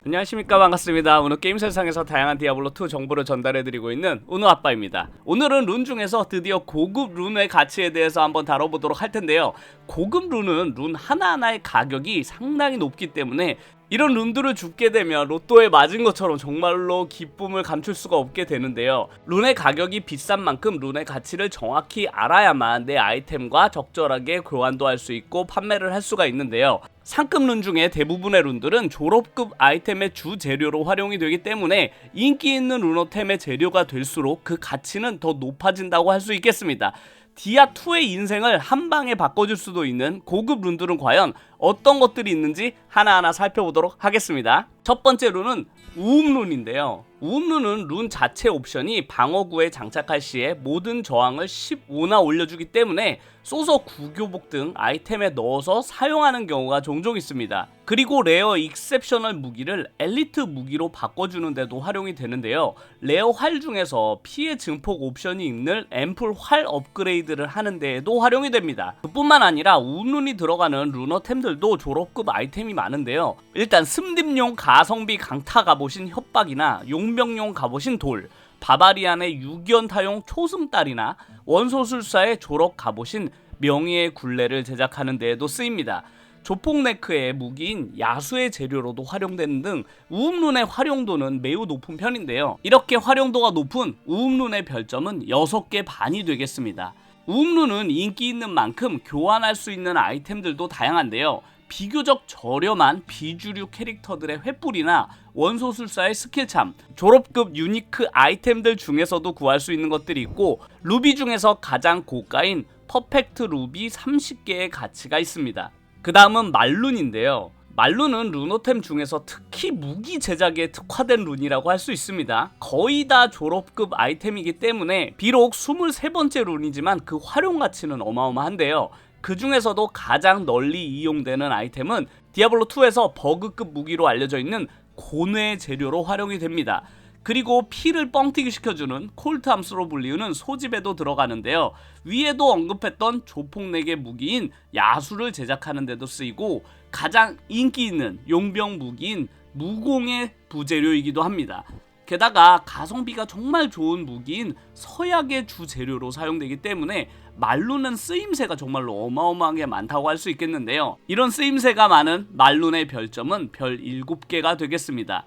안녕하십니까, 반갑습니다. 오늘 게임 세상에서 다양한 디아블로2 정보를 전달해드리고 있는 우누아빠입니다. 오늘은 룬 중에서 드디어 고급 룬의 가치에 대해서 한번 다뤄보도록 할 텐데요. 고급 룬은 룬 하나하나의 가격이 상당히 높기 때문에 이런 룬들을 줍게 되면 로또에 맞은 것처럼 정말로 기쁨을 감출 수가 없게 되는데요. 룬의 가격이 비싼 만큼 룬의 가치를 정확히 알아야만 내 아이템과 적절하게 교환도 할 수 있고 판매를 할 수가 있는데요. 상급 룬 중에 대부분의 룬들은 졸업급 아이템의 주 재료로 활용이 되기 때문에 인기 있는 룬어템의 재료가 될수록 그 가치는 더 높아진다고 할 수 있겠습니다. 디아2의 인생을 한방에 바꿔줄 수도 있는 고급 룬들은 과연 어떤 것들이 있는지 하나하나 살펴보도록 하겠습니다. 첫 번째 룬은 우음룬인데요. 우음룬은 룬 자체 옵션이 방어구에 장착할 시에 모든 저항을 15나 올려주기 때문에 쏘서 구교복 등 아이템에 넣어서 사용하는 경우가 종종 있습니다. 그리고 레어 익셉셔널 무기를 엘리트 무기로 바꿔주는 데도 활용이 되는데요. 레어 활 중에서 피해 증폭 옵션이 있는 앰플 활 업그레이드를 하는 데에도 활용이 됩니다. 그뿐만 아니라 우음룬이 들어가는 루너템들도 졸업급 아이템이 많은데요. 일단 슴딥용 가성비 강타 갑옷인 협박이나 용병용 갑옷인 돌, 바바리안의 유견타용 초승달이나 원소술사의 졸업 갑옷인 명예의 굴레를 제작하는 데에도 쓰입니다. 조폭네크의 무기인 야수의 재료로도 활용되는 등 우음룬의 활용도는 매우 높은 편인데요. 이렇게 활용도가 높은 우음룬의 별점은 6개 반이 되겠습니다. 우음룬은 인기 있는 만큼 교환할 수 있는 아이템들도 다양한데요. 비교적 저렴한 비주류 캐릭터들의 횃불이나 원소술사의 스킬참, 졸업급 유니크 아이템들 중에서도 구할 수 있는 것들이 있고, 루비 중에서 가장 고가인 퍼펙트 루비 30개의 가치가 있습니다. 그 다음은 말룬인데요. 말룬은 루노템 중에서 특히 무기 제작에 특화된 룬이라고 할 수 있습니다. 거의 다 졸업급 아이템이기 때문에 비록 23번째 룬이지만 그 활용 가치는 어마어마한데요. 그 중에서도 가장 널리 이용되는 아이템은 디아블로2에서 버그급 무기로 알려져 있는 고뇌 재료로 활용이 됩니다. 그리고 피를 뻥튀기 시켜주는 콜트 함수로 불리우는 소집에도 들어가는데요. 위에도 언급했던 조폭내개 무기인 야수를 제작하는 데도 쓰이고, 가장 인기 있는 용병 무기인 무공의 부재료이기도 합니다. 게다가 가성비가 정말 좋은 무기인 서약의 주 재료로 사용되기 때문에 말룬은 쓰임새가 정말로 어마어마하게 많다고 할 수 있겠는데요. 이런 쓰임새가 많은 말룬의 별점은 별 7개가 되겠습니다.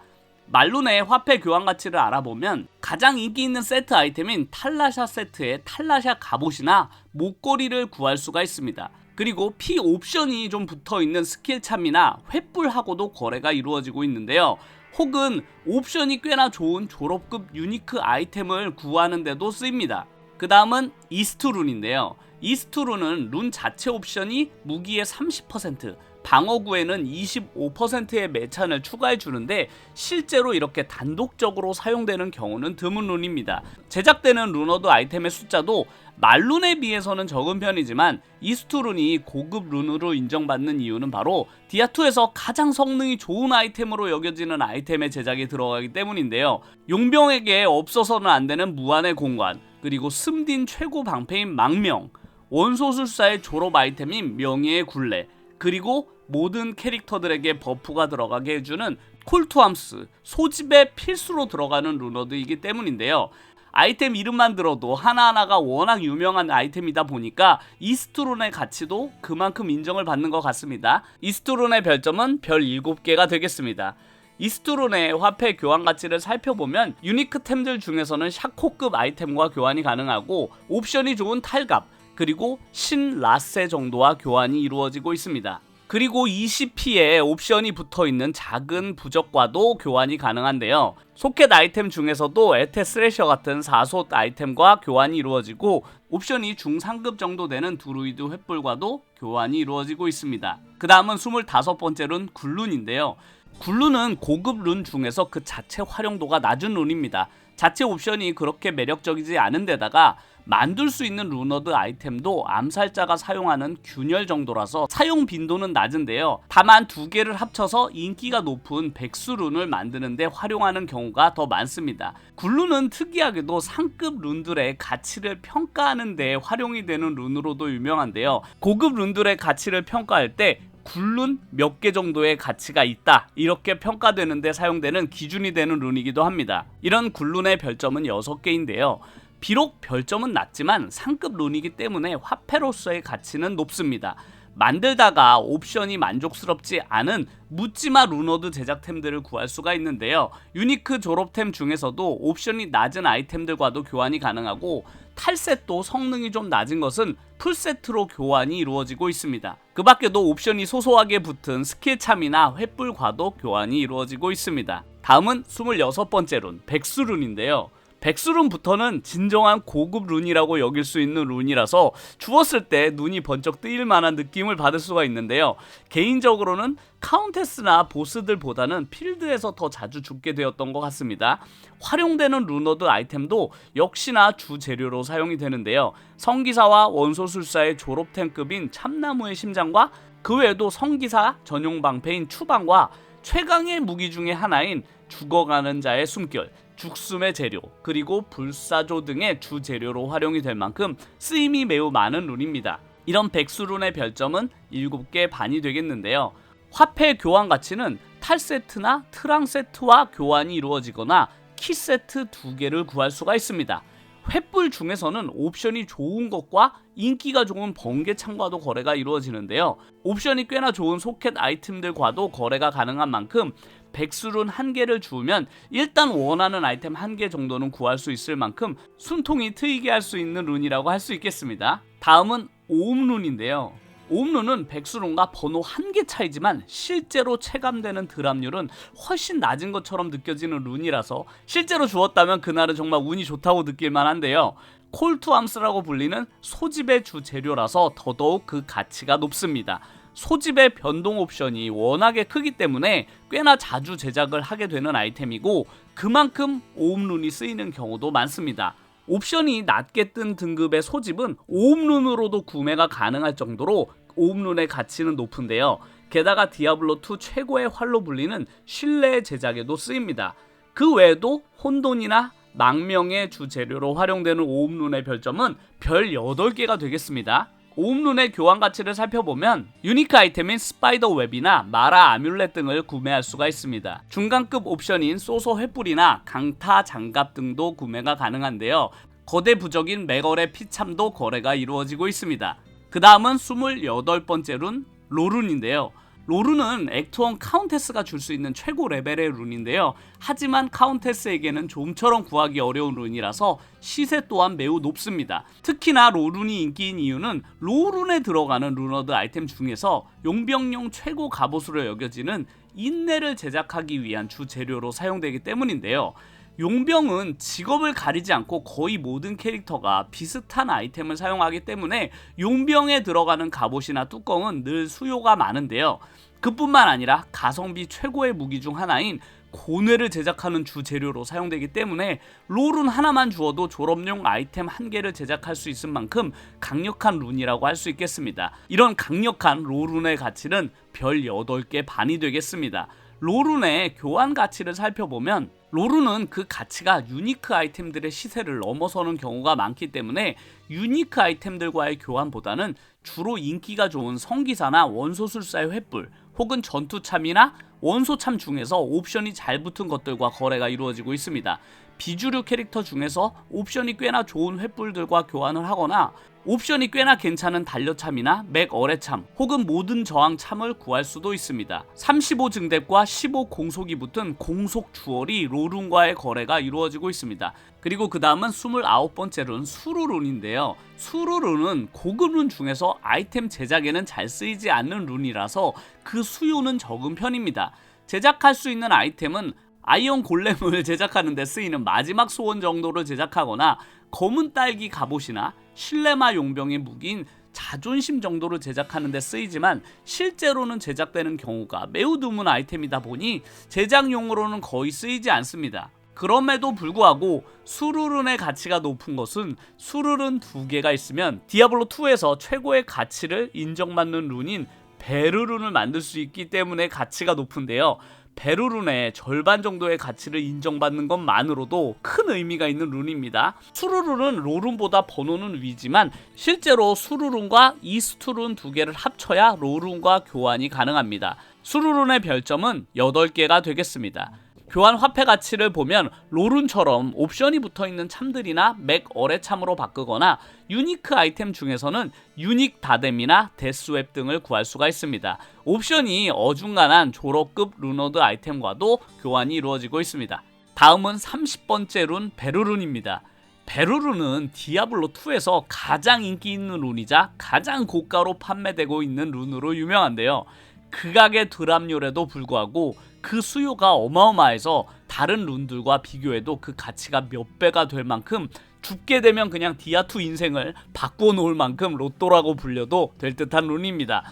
말룬의 화폐 교환 가치를 알아보면 가장 인기 있는 세트 아이템인 탈라샤 세트의 탈라샤 갑옷이나 목걸이를 구할 수가 있습니다. 그리고 피 옵션이 좀 붙어있는 스킬참이나 횃불하고도 거래가 이루어지고 있는데요. 혹은 옵션이 꽤나 좋은 졸업급 유니크 아이템을 구하는 데도 쓰입니다. 그 다음은 이스트룬인데요. 이스트룬은 룬 자체 옵션이 무기의 30%, 방어구에는 25%의 매찬을 추가해 주는데 실제로 이렇게 단독적으로 사용되는 경우는 드문 룬입니다. 제작되는 루너드 아이템의 숫자도 말룬에 비해서는 적은 편이지만 이스트룬이 고급 룬으로 인정받는 이유는 바로 디아2에서 가장 성능이 좋은 아이템으로 여겨지는 아이템의 제작에 들어가기 때문인데요. 용병에게 없어서는 안 되는 무한의 공간, 그리고 슴딘 최고 방패인 망명, 원소술사의 졸업 아이템인 명예의 굴레, 그리고 모든 캐릭터들에게 버프가 들어가게 해주는 콜투함스, 소집에 필수로 들어가는 루너드이기 때문인데요. 아이템 이름만 들어도 하나하나가 워낙 유명한 아이템이다 보니까 이스트룬의 가치도 그만큼 인정을 받는 것 같습니다. 이스트룬의 별점은 별 7개가 되겠습니다. 이스트룬의 화폐 교환 가치를 살펴보면 유니크템들 중에서는 샤코급 아이템과 교환이 가능하고, 옵션이 좋은 탈갑, 그리고 신라세 정도와 교환이 이루어지고 있습니다. 그리고 20P에 옵션이 붙어있는 작은 부적과도 교환이 가능한데요. 소켓 아이템 중에서도 에테 스레셔 같은 4솥 아이템과 교환이 이루어지고, 옵션이 중상급 정도 되는 드루이드 횃불과도 교환이 이루어지고 있습니다. 그 다음은 25번째 룬 굴룬인데요. 굴룬은 고급 룬 중에서 그 자체 활용도가 낮은 룬입니다. 자체 옵션이 그렇게 매력적이지 않은 데다가 만들 수 있는 루너드 아이템도 암살자가 사용하는 균열 정도라서 사용 빈도는 낮은데요. 다만 두 개를 합쳐서 인기가 높은 백수룬을 만드는데 활용하는 경우가 더 많습니다. 굴룬은 특이하게도 상급 룬들의 가치를 평가하는 데 활용이 되는 룬으로도 유명한데요. 고급 룬들의 가치를 평가할 때 굴룬 몇 개 정도의 가치가 있다 이렇게 평가되는데 사용되는 기준이 되는 룬이기도 합니다. 이런 굴룬의 별점은 6개인데요. 비록 별점은 낮지만 상급 룬이기 때문에 화폐로서의 가치는 높습니다. 만들다가 옵션이 만족스럽지 않은 묻지마 루너드 제작템들을 구할 수가 있는데요. 유니크 졸업템 중에서도 옵션이 낮은 아이템들과도 교환이 가능하고 탈셋도 성능이 좀 낮은 것은 풀세트로 교환이 이루어지고 있습니다. 그 밖에도 옵션이 소소하게 붙은 스킬 참이나 횃불과도 교환이 이루어지고 있습니다. 다음은 26번째 룬, 백수룬인데요. 백수룬부터는 진정한 고급 룬이라고 여길 수 있는 룬이라서 주웠을 때 눈이 번쩍 뜨일 만한 느낌을 받을 수가 있는데요. 개인적으로는 카운테스나 보스들보다는 필드에서 더 자주 죽게 되었던 것 같습니다. 활용되는 루너드 아이템도 역시나 주 재료로 사용이 되는데요. 성기사와 원소술사의 졸업템급인 참나무의 심장과 그 외에도 성기사 전용 방패인 추방과 최강의 무기 중의 하나인 죽어가는 자의 숨결, 죽숨의 재료, 그리고 불사조 등의 주 재료로 활용이 될 만큼 쓰임이 매우 많은 룬입니다. 이런 백수룬의 별점은 7개 반이 되겠는데요. 화폐 교환 가치는 탈세트나 트랑세트와 교환이 이루어지거나 키세트 2개를 구할 수가 있습니다. 횃불 중에서는 옵션이 좋은 것과 인기가 좋은 번개창과도 거래가 이루어지는데요. 옵션이 꽤나 좋은 소켓 아이템들과도 거래가 가능한 만큼 백수룬 1개를 주우면 일단 원하는 아이템 1개 정도는 구할 수 있을 만큼 숨통이 트이게 할 수 있는 룬이라고 할 수 있겠습니다. 다음은 오음룬인데요. 오음룬은 백수룬과 번호 1개 차이지만 실제로 체감되는 드랍률은 훨씬 낮은 것처럼 느껴지는 룬이라서 실제로 주었다면 그날은 정말 운이 좋다고 느낄만 한데요. 콜투암스라고 불리는 소집의 주 재료라서 더더욱 그 가치가 높습니다. 소집의 변동 옵션이 워낙에 크기 때문에 꽤나 자주 제작을 하게 되는 아이템이고 그만큼 오음룬이 쓰이는 경우도 많습니다. 옵션이 낮게 뜬 등급의 소집은 오음룬으로도 구매가 가능할 정도로 오음룬의 가치는 높은데요. 게다가 디아블로2 최고의 활로 불리는 신뢰의 제작에도 쓰입니다. 그 외에도 혼돈이나 망명의 주 재료로 활용되는 오음룬의 별점은 별 8개가 되겠습니다. 오음룬의 교환 가치를 살펴보면 유니크 아이템인 스파이더 웹이나 마라 아뮬렛 등을 구매할 수가 있습니다. 중간급 옵션인 소소 횃불이나 강타 장갑 등도 구매가 가능한데요. 거대 부적인 맥얼의 피참도 거래가 이루어지고 있습니다. 그 다음은 28번째 룬 로룬인데요. 로룬은 액트1 카운테스가 줄 수 있는 최고 레벨의 룬인데요. 하지만 카운테스에게는 좀처럼 구하기 어려운 룬이라서 시세 또한 매우 높습니다. 특히나 로룬이 인기인 이유는 로룬에 들어가는 루너드 아이템 중에서 용병용 최고 갑옷으로 여겨지는 인내를 제작하기 위한 주 재료로 사용되기 때문인데요. 용병은 직업을 가리지 않고 거의 모든 캐릭터가 비슷한 아이템을 사용하기 때문에 용병에 들어가는 갑옷이나 뚜껑은 늘 수요가 많은데요. 그뿐만 아니라 가성비 최고의 무기 중 하나인 고뇌를 제작하는 주 재료로 사용되기 때문에 롤룬 하나만 주어도 졸업용 아이템 1개를 제작할 수 있을 만큼 강력한 룬이라고 할 수 있겠습니다. 이런 강력한 롤룬의 가치는 별 8개 반이 되겠습니다. 롤룬의 교환 가치를 살펴보면 롤룬은 그 가치가 유니크 아이템들의 시세를 넘어서는 경우가 많기 때문에 유니크 아이템들과의 교환보다는 주로 인기가 좋은 성기사나 원소술사의 횃불 혹은 전투참이나 원소참 중에서 옵션이 잘 붙은 것들과 거래가 이루어지고 있습니다. 비주류 캐릭터 중에서 옵션이 꽤나 좋은 횃불들과 교환을 하거나 옵션이 꽤나 괜찮은 단려참이나 맥어뢰참 혹은 모든 저항참을 구할 수도 있습니다. 35 증대과 15 공속이 붙은 공속 주얼이 롤룬과의 거래가 이루어지고 있습니다. 그리고 그 다음은 29번째 룬 수루룬인데요. 수루룬은 고급 룬 중에서 아이템 제작에는 잘 쓰이지 않는 룬이라서 그 수요는 적은 편입니다. 제작할 수 있는 아이템은 아이언 골렘을 제작하는 데 쓰이는 마지막 소원 정도를 제작하거나 검은 딸기 갑옷이나 실레마 용병의 무기인 자존심 정도를 제작하는 데 쓰이지만 실제로는 제작되는 경우가 매우 드문 아이템이다 보니 제작용으로는 거의 쓰이지 않습니다. 그럼에도 불구하고 수루룬의 가치가 높은 것은 수루룬 2개가 있으면 디아블로2에서 최고의 가치를 인정받는 룬인 베르룬을 만들 수 있기 때문에 가치가 높은데요. 베르룬의 절반 정도의 가치를 인정받는 것만으로도 큰 의미가 있는 룬입니다. 수루룬은 로룬보다 번호는 위지만 실제로 수루룬과 이스트룬 두 개를 합쳐야 로룬과 교환이 가능합니다. 수루룬의 별점은 8개가 되겠습니다. 교환 화폐 가치를 보면 로룬처럼 옵션이 붙어있는 참들이나 맥 어뢰 참으로 바꾸거나 유니크 아이템 중에서는 유닉 다뎀이나 데스웹 등을 구할 수가 있습니다. 옵션이 어중간한 졸업급 루너드 아이템과도 교환이 이루어지고 있습니다. 다음은 30번째 룬 베르룬입니다. 베르룬은 디아블로2에서 가장 인기 있는 룬이자 가장 고가로 판매되고 있는 룬으로 유명한데요. 극악의 드랍률에도 불구하고 그 수요가 어마어마해서 다른 룬들과 비교해도 그 가치가 몇 배가 될 만큼 죽게 되면 그냥 디아2 인생을 바꿔 놓을 만큼 로또라고 불려도 될 듯한 룬입니다.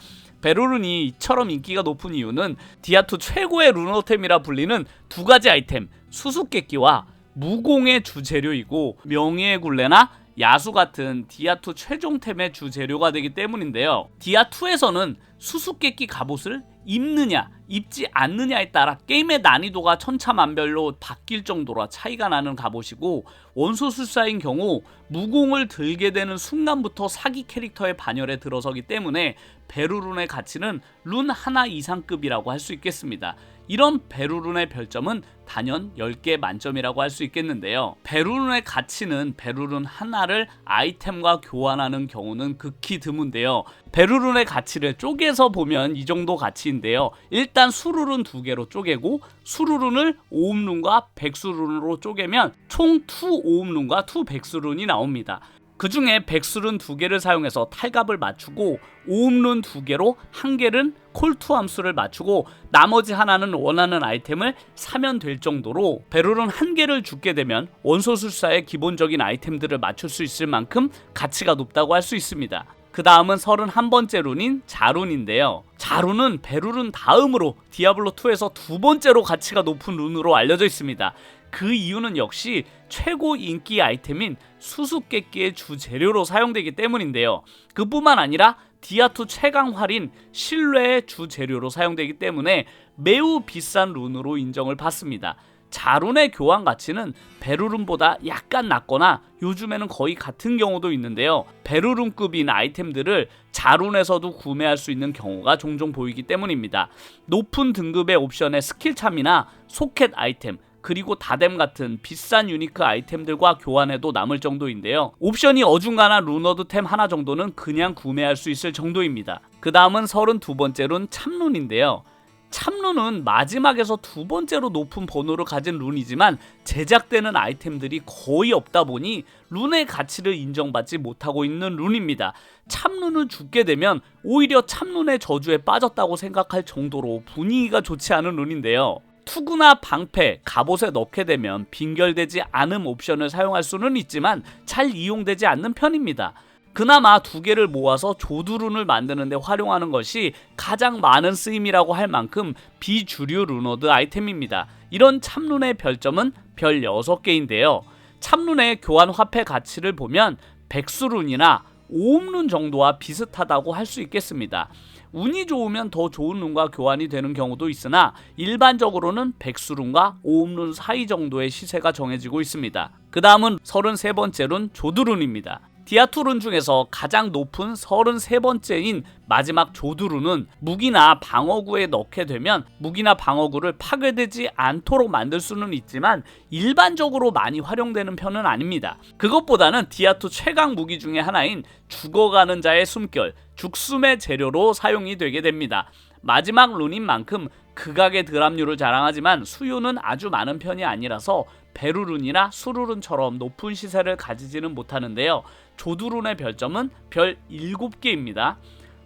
베르룬이 이처럼 인기가 높은 이유는 디아2 최고의 루너템이라 불리는 두 가지 아이템, 수수께끼와 무공의 주재료이고 명예의 굴레나 야수 같은 디아2 최종템의 주재료가 되기 때문인데요. 디아2에서는 수수께끼 갑옷을 입느냐 입지 않느냐에 따라 게임의 난이도가 천차만별로 바뀔 정도로 차이가 나는 갑옷이고, 원소술사인 경우 무공을 들게 되는 순간부터 사기 캐릭터의 반열에 들어서기 때문에 베르룬의 가치는 룬 하나 이상급이라고 할 수 있겠습니다. 이런 베르룬의 별점은 단연 10개 만점이라고 할 수 있겠는데요. 베르룬의 가치는 베르룬 하나를 아이템과 교환하는 경우는 극히 드문데요. 베르룬의 가치를 쪼개서 보면 이 정도 가치인데요. 일단 수루룬 2개로 쪼개고 수루룬을 오음룬과 백수룬으로 쪼개면 총 2오음룬과 2백수룬이 나옵니다. 그 중에 백수룬 2개를 사용해서 탈갑을 맞추고 오음룬 2개로 한 개는 콜투 함수를 맞추고 나머지 하나는 원하는 아이템을 사면 될 정도로 베르룬 한 개를 줍게 되면 원소술사의 기본적인 아이템들을 맞출 수 있을 만큼 가치가 높다고 할 수 있습니다. 그 다음은 31번째 룬인 자룬인데요. 자룬은 베르룬 다음으로 디아블로2에서 두 번째로 가치가 높은 룬으로 알려져 있습니다. 그 이유는 역시 최고 인기 아이템인 수수께끼의 주재료로 사용되기 때문인데요. 그뿐만 아니라 디아2 최강 활인 신뢰의 주재료로 사용되기 때문에 매우 비싼 룬으로 인정을 받습니다. 자룬의 교환 가치는 베르룬보다 약간 낮거나 요즘에는 거의 같은 경우도 있는데요. 베르룬급인 아이템들을 자룬에서도 구매할 수 있는 경우가 종종 보이기 때문입니다. 높은 등급의 옵션의 스킬참이나 소켓 아이템, 그리고 다뎀 같은 비싼 유니크 아이템들과 교환해도 남을 정도인데요. 옵션이 어중간한 루너드템 하나 정도는 그냥 구매할 수 있을 정도입니다. 그 다음은 32번째 룬 참룬인데요. 참룬은 마지막에서 두 번째로 높은 번호를 가진 룬이지만 제작되는 아이템들이 거의 없다 보니 룬의 가치를 인정받지 못하고 있는 룬입니다. 참룬을 죽게 되면 오히려 참룬의 저주에 빠졌다고 생각할 정도로 분위기가 좋지 않은 룬인데요. 투구나 방패, 갑옷에 넣게 되면 빈결되지 않은 옵션을 사용할 수는 있지만 잘 이용되지 않는 편입니다. 그나마 두 개를 모아서 조두룬을 만드는 데 활용하는 것이 가장 많은 쓰임이라고 할 만큼 비주류 루너드 아이템입니다. 이런 참룬의 별점은 별 6개인데요. 참룬의 교환 화폐 가치를 보면 백수룬이나 오음룬 정도와 비슷하다고 할 수 있겠습니다. 운이 좋으면 더 좋은 룬과 교환이 되는 경우도 있으나 일반적으로는 백수룬과 오음룬 사이 정도의 시세가 정해지고 있습니다. 그 다음은 33번째 룬 조두룬입니다. 디아2 룬 중에서 가장 높은 33번째인 마지막 조두룬은 무기나 방어구에 넣게 되면 무기나 방어구를 파괴되지 않도록 만들 수는 있지만 일반적으로 많이 활용되는 편은 아닙니다. 그것보다는 디아2 최강 무기 중에 하나인 죽어가는 자의 숨결, 죽숨의 재료로 사용이 되게 됩니다. 마지막 룬인 만큼 극악의 드랍률을 자랑하지만 수요는 아주 많은 편이 아니라서 베르룬이나 수루룬처럼 높은 시세를 가지지는 못하는데요. 조두룬의 별점은 별 7개입니다.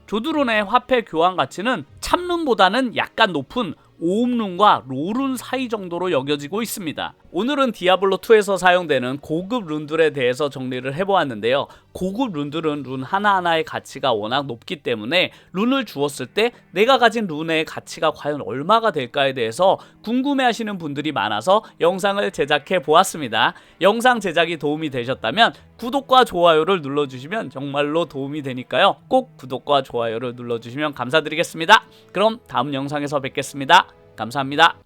조두룬의 화폐 교환 가치는 참룬보다는 약간 높은 오음룬과 로룬 사이 정도로 여겨지고 있습니다. 오늘은 디아블로2에서 사용되는 고급 룬들에 대해서 정리를 해보았는데요. 고급 룬들은 룬 하나하나의 가치가 워낙 높기 때문에 룬을 주었을 때 내가 가진 룬의 가치가 과연 얼마가 될까에 대해서 궁금해하시는 분들이 많아서 영상을 제작해 보았습니다. 영상 제작이 도움이 되셨다면 구독과 좋아요를 눌러주시면 정말로 도움이 되니까요. 꼭 구독과 좋아요를 눌러주시면 감사드리겠습니다. 그럼 다음 영상에서 뵙겠습니다. 감사합니다.